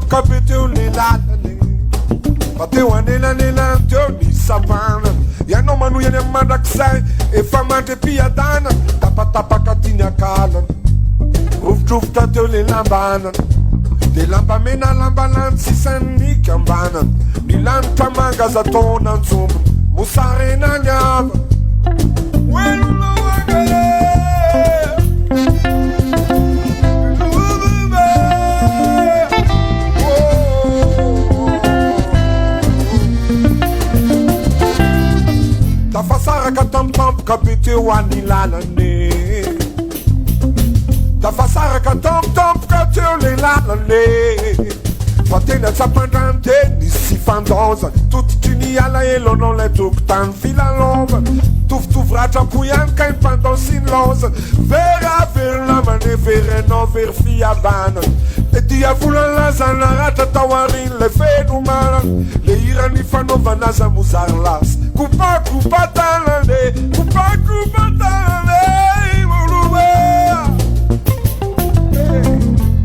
kabe teo le lalany fa teo anelanelany teo ny savana ianao manohany amin'ny mandrakizay efa mandrem-piadana tapatapaka tiany akalana rovotrovota teo le lambanana de lamba mena lamba lany sisany kambanana ny lanitra mangaza taona antsombona mosarena ny ava tafasaraka tampotampoka be teo any lalane tafasaraka tampotampoka teo le lalane fa tena Antsampandrano te nisy fandaozana tototry ny alaelo anao lay tokotany filalova tovitovy ratrapo ihany ka ny mpandao sy ny laozana vera namane veranao very fiavana le dia volalazana ratra tao ariny le fenomana le irany fanaovanaza mozary lasa kupa tanane molobe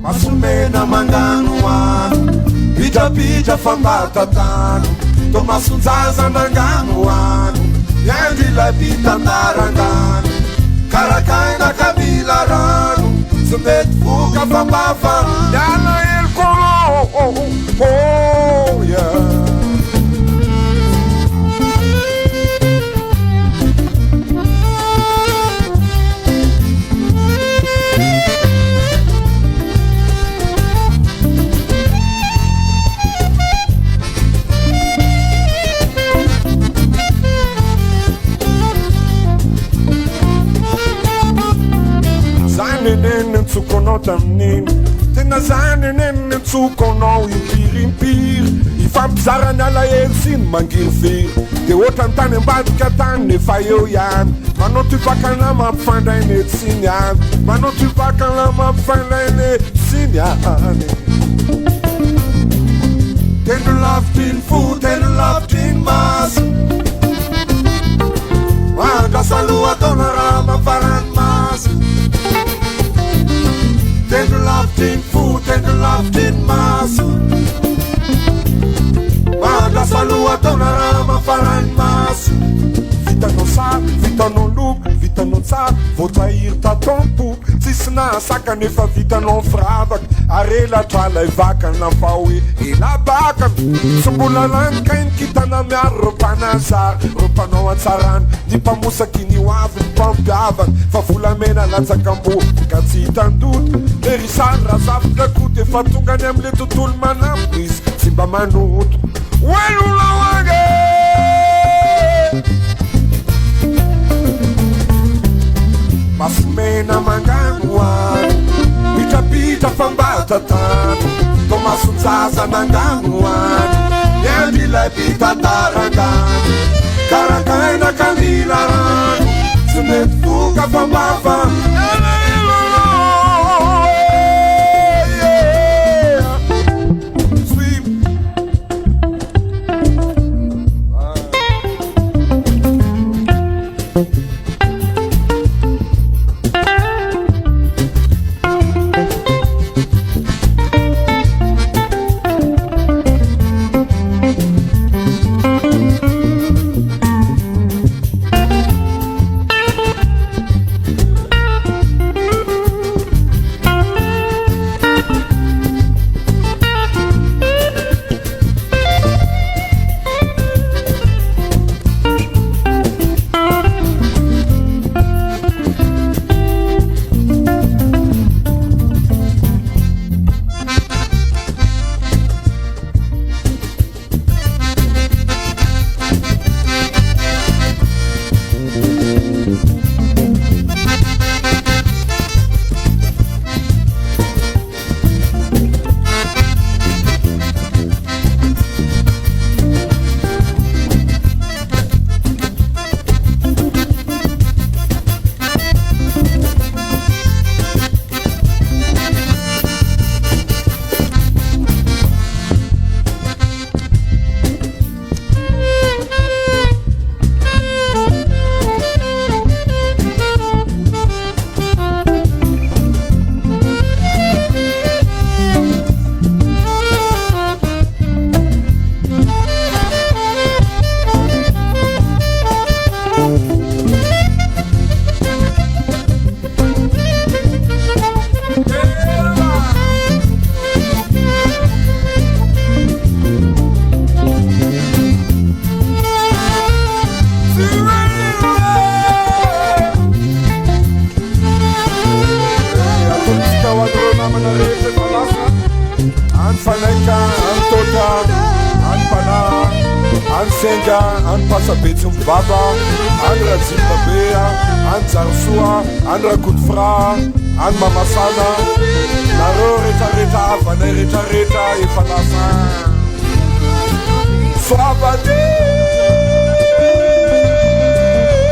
masomena mangano ano pitrapitra fambatatano to masonjaza nangano ano yandry la pitandarangano karakaina kabila rano tsy mety voka fambafa yala elkolo yeah. Nenene tsukono tamnini tena zany nenene tsukono impirimpiry ifampizarana alahelo siny mangirifiry de ohatra ny tany ambadika tany nefa eo ihany manao tupakana mampifandrainy ety siny any manao tupakana mampifandrainy ety siny any tendo lavitry fo tendo lavitry masy andrasaloha taona raha mafarany masy tendo lavitry fo tendo lavitry maso andrasaloha taona raha mafarany maso vitanao sary vitanao loko vitanao tsara voatahiry tatompo tsisy nahasaka nefa vitanao firavaka arelatra lay vakana fa hoe elabaka tsy mbola lanikainy kitana miaro ro mpanazary ro mpanao antsarany ny mpamosaky ny hoavy ny mpampiavana fa volamena latsakambo ka tsy hitandoto le risany raha zavatra koty efa tongany am'le tontolo manampo izy tsy mba manoto oelolaoage masomena mangano ano pitrapitra fambatatano to masonjaza nangano ano yandry lay pitatarangano karakaina kamila rano tsy mety voka fambafa Faneka, Antota, Anpana, Ansenga, Anpasabetium Baba, Andra Zimbabwea, Anzarsua, Andra Kutfra, Anmamasana, Naro Reta Reta, Vane Reta Reta, Ifanasa, Swabadi,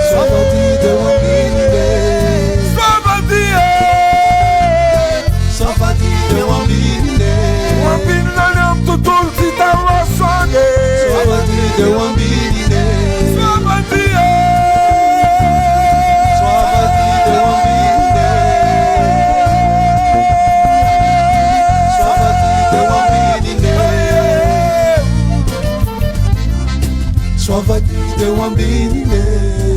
Swabadi de Wambine, Swabadi, Swabadi de Wambine. Wambinanam tutulti tawasage. Swabadi de Wambine. Swabadi, Swabadi de Wambine. Swabadi de Wambine. Swabadi de Wambine.